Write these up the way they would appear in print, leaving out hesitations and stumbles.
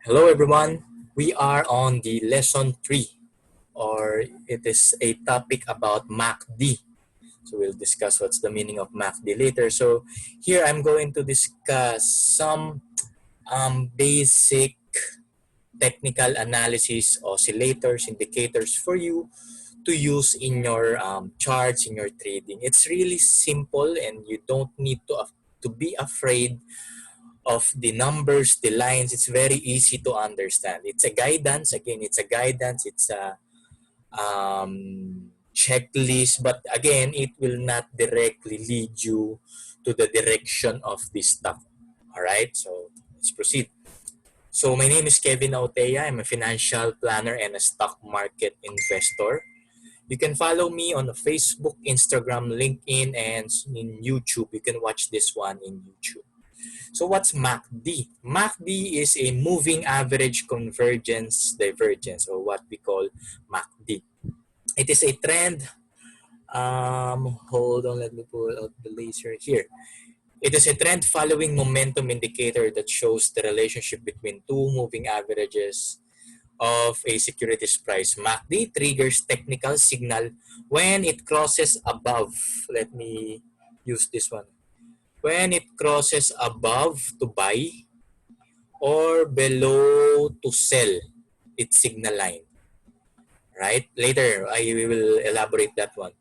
Hello everyone, we are on the lesson 3 or it is a topic about MACD. So we'll discuss what's the meaning of MACD later. So here I'm going to discuss some basic technical analysis oscillators, indicators for you to use in your charts, in your trading. It's really simple and you don't need to be afraid of the numbers, the lines. It's very easy to understand. It's a guidance. Again, it's a guidance. It's a checklist. But again, it will not directly lead you to the direction of this stuff. All right, so let's proceed. So my name is Kevin Autea. I'm a financial planner and a stock market investor. You can follow me on Facebook, Instagram, LinkedIn, and in YouTube. You can watch this one in YouTube. So what's MACD? MACD is a moving average convergence divergence, or what we call MACD. It is a trend. Hold on, let me pull out the laser here. It is a trend following momentum indicator that shows the relationship between two moving averages of a securities price. MACD triggers technical signal when it crosses above. Let me use this one. When it crosses above to buy or below to sell its signal line. Right? Later, I will elaborate that one.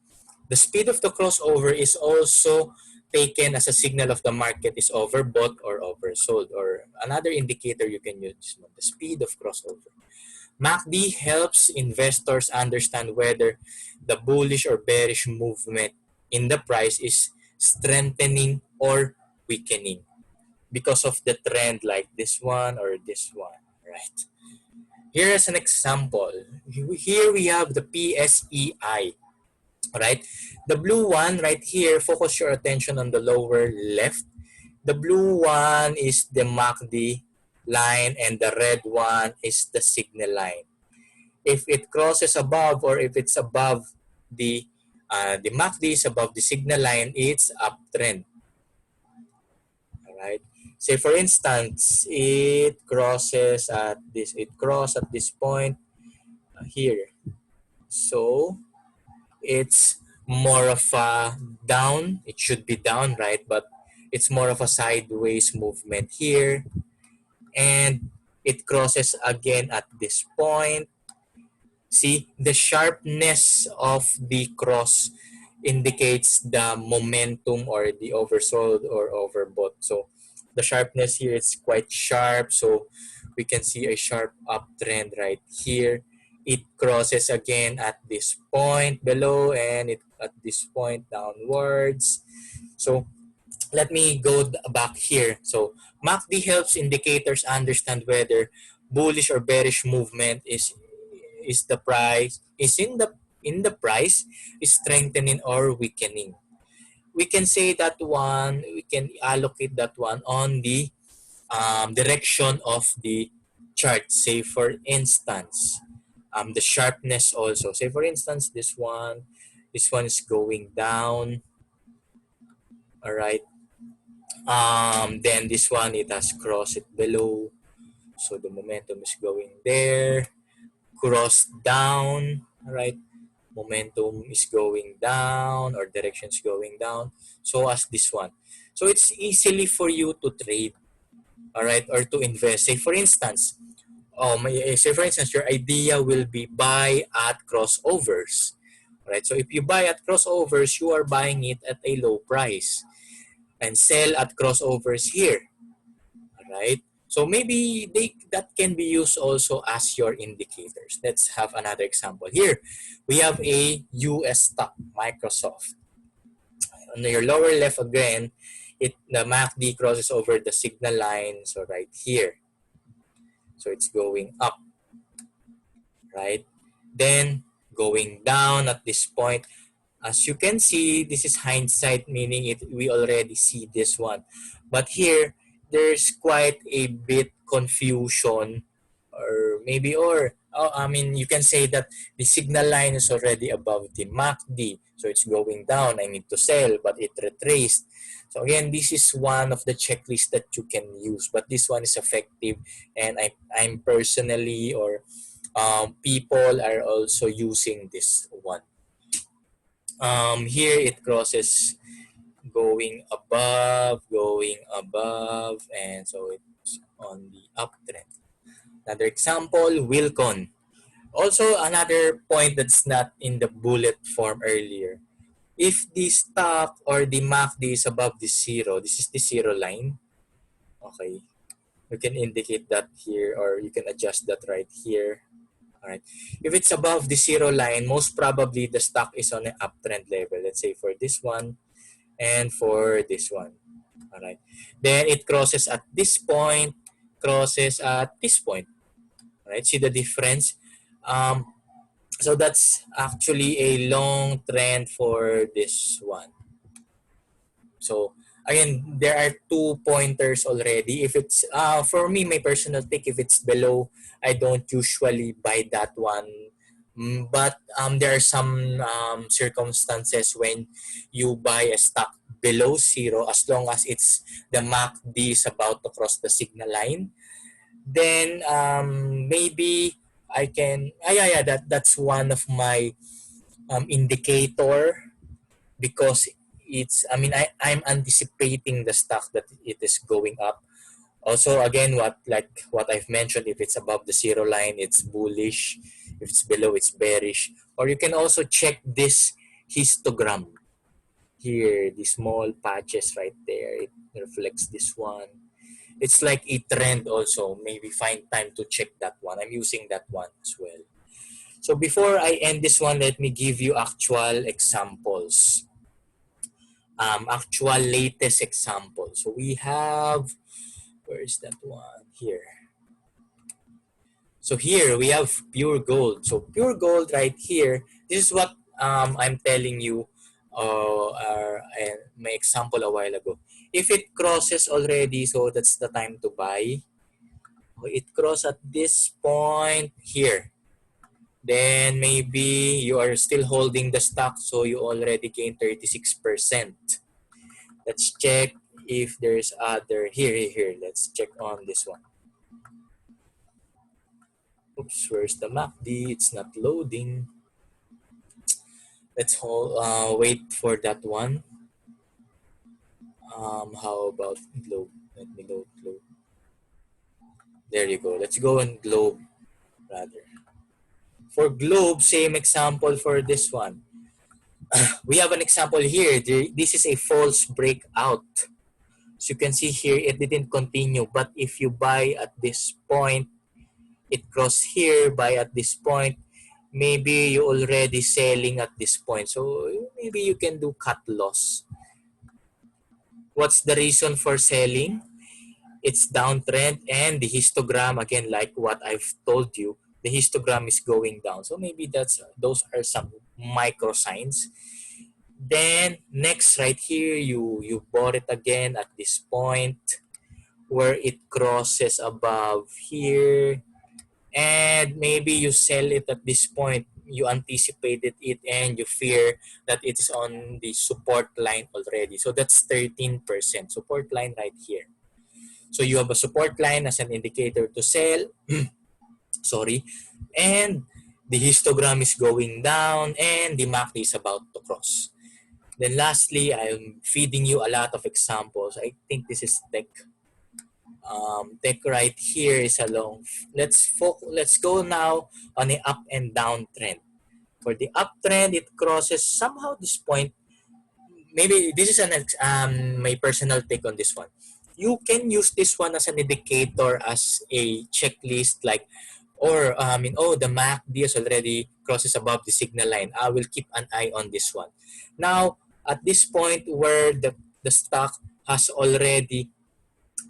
The speed of the crossover is also taken as a signal of the market is overbought or oversold, or another indicator you can use, the speed of crossover. MACD helps investors understand whether the bullish or bearish movement in the price is strengthening or weakening because of the trend like this one or this one, right? Here is an example. Here we have the PSEI, right? The blue one right here, focus your attention on the lower left. The blue one is the MACD line and the red one is the signal line. If it crosses above or if it's above the MACD is above the signal line, it's uptrend. All right. Say for instance, it crossed at this point here. So it's more of a down. It should be down, right? But it's more of a sideways movement here. And it crosses again at this point. See, the sharpness of the cross indicates the momentum or the oversold or overbought. So the sharpness here is quite sharp. So we can see a sharp uptrend right here. It crosses again at this point below and it at this point downwards. So let me go back here. So MACD helps indicators understand whether bullish or bearish movement is the price is in the price is strengthening or weakening. We can say that one, we can allocate that one on the direction of the chart. Say for instance, the sharpness also. Say for instance, this one is going down. All right. Then this one, it has crossed it below. So the momentum is going there. Cross down. All right. Momentum is going down or direction is going down. So as this one. So it's easily for you to trade. All right. Or to invest. Say for instance, your idea will be buy at crossovers. Right? So if you buy at crossovers, you are buying it at a low price and sell at crossovers here. Right? So maybe that can be used also as your indicators. Let's have another example. Here, we have a US stock, Microsoft. On your lower left again, the MACD crosses over the signal line, so right here. So it's going up, right? Then going down at this point. As you can see, this is hindsight, meaning we already see this one. But here, there's quite a bit confusion or I mean, you can say that the signal line is already above the MACD, so it's going down. I need to sell, but it retraced. So again, this is one of the checklists that you can use, but this one is effective, and I'm personally or people are also using this one. Here it crosses going above, and so it's on the uptrend. Another example, Wilcon. Also, another point that's not in the bullet form earlier. If the stock or the MACD is above the zero, this is the zero line. Okay. You can indicate that here, or you can adjust that right here. All right. If it's above the zero line, most probably the stock is on an uptrend level. Let's say for this one and for this one. All right. Then it crosses at this point, crosses at this point. All right. See the difference? Um, So that's actually a long trend for this one. So again, there are 2 pointers already. If it's for me, my personal take, if it's below, I don't usually buy that one. But there are some circumstances when you buy a stock below zero, as long as it's the MACD is about to cross the signal line, then maybe I can. Yeah, that's one of my indicator, because it's, I mean, I'm anticipating the stock that it is going up. Also, again, what I've mentioned, if it's above the zero line, it's bullish. If it's below, it's bearish. Or you can also check this histogram here, the small patches right there. It reflects this one. It's like a trend also. Maybe find time to check that one. I'm using that one as well. So before I end this one, let me give you actual examples. Actual latest example. So we have, where is that one? Here. So here we have pure gold. So pure gold right here, this is what I'm telling you my example a while ago. If it crosses already, so that's the time to buy. It crossed at this point here. Then maybe you are still holding the stock, so you already gained 36%. Let's check if there's other here. Let's check on this one. Oops, where's the MACD? It's not loading. Let's hold, wait for that one. How about globe? Let me load globe. There you go. Let's go on globe rather. For globe, same example for this one. We have an example here. This is a false breakout. So you can see here, it didn't continue. But if you buy at this point, it crossed here, buy at this point, maybe you already selling at this point. So maybe you can do cut loss. What's the reason for selling? It's downtrend, and the histogram, again, like what I've told you, the histogram is going down. So maybe those are some micro signs. Then next right here, you bought it again at this point where it crosses above here, and maybe you sell it at this point. You anticipated it and you fear that it is on the support line already. So that's 13% support line right here. So you have a support line as an indicator to sell. Sorry. And the histogram is going down and the MACD is about to cross. Then lastly, I'm feeding you a lot of examples. I think this is tech. Tech right here is a long. Let's go now on the up and down trend. For the uptrend, it crosses somehow this point. Maybe this is my personal take on this one. You can use this one as an indicator, as a checklist, like, or the MACD is already crosses above the signal line. I will keep an eye on this one. Now, at this point where the stock has already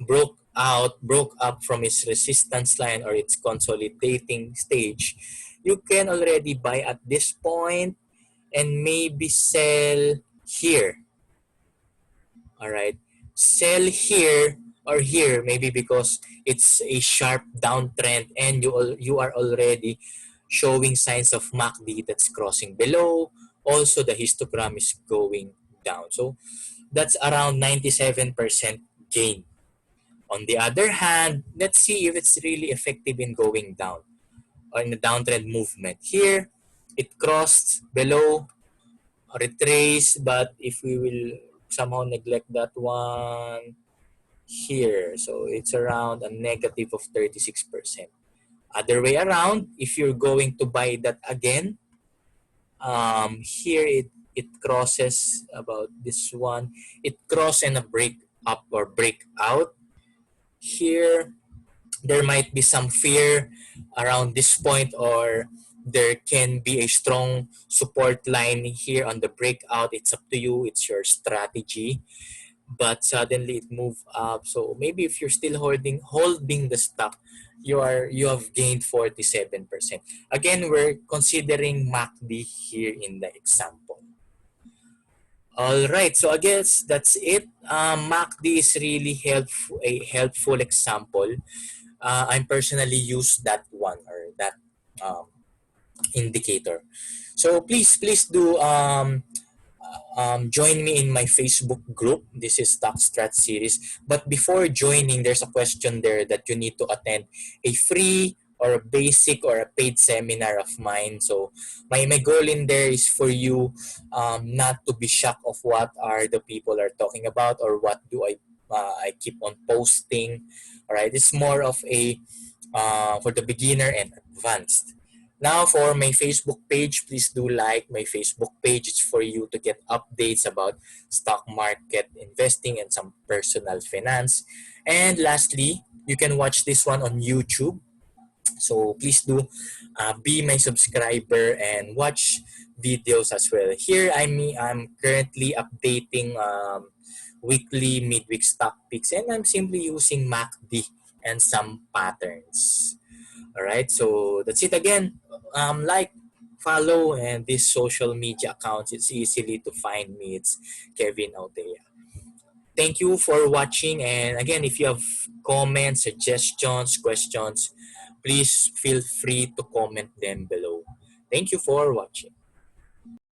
broke up from its resistance line or its consolidating stage, you can already buy at this point and maybe sell here. All right, sell here or here maybe because it's a sharp downtrend and you are already showing signs of MACD that's crossing below. Also, the histogram is going down. So that's around 97% gain. On the other hand, let's see if it's really effective in going down or in the downtrend movement. Here, it crossed below, retraced, but if we will somehow neglect that one here, so it's around a negative of 36%. Other way around, if you're going to buy that again, here it crosses about this one. It cross and a break up or break out. Here, there might be some fear around this point, or there can be a strong support line here on the breakout. It's up to you. It's your strategy. But suddenly it moved up. So maybe if you're still holding the stock, you have gained 47%. Again, we're considering MACD here in the example. All right, so I guess that's it. MACD is really a helpful example. I personally use that one or that um, indicator. So please do join me in my Facebook group. This is Stock Strat series. But before joining, there's a question there that you need to attend a free or a basic or a paid seminar of mine. So my goal in there is for you not to be shocked of what are the people are talking about or what do I keep on posting. All right, it's more of a for the beginner and advanced. Now for my Facebook page, please do like my Facebook page. It's for you to get updates about stock market investing and some personal finance. And lastly, you can watch this one on YouTube. So please do be my subscriber and watch videos as well. Here I'm currently updating weekly, midweek stock picks, and I'm simply using MACD and some patterns. All right, so that's it again. Like, follow, and these social media accounts. It's easily to find me. It's Kevin Autea. Thank you for watching. And again, if you have comments, suggestions, questions, please feel free to comment them below. Thank you for watching.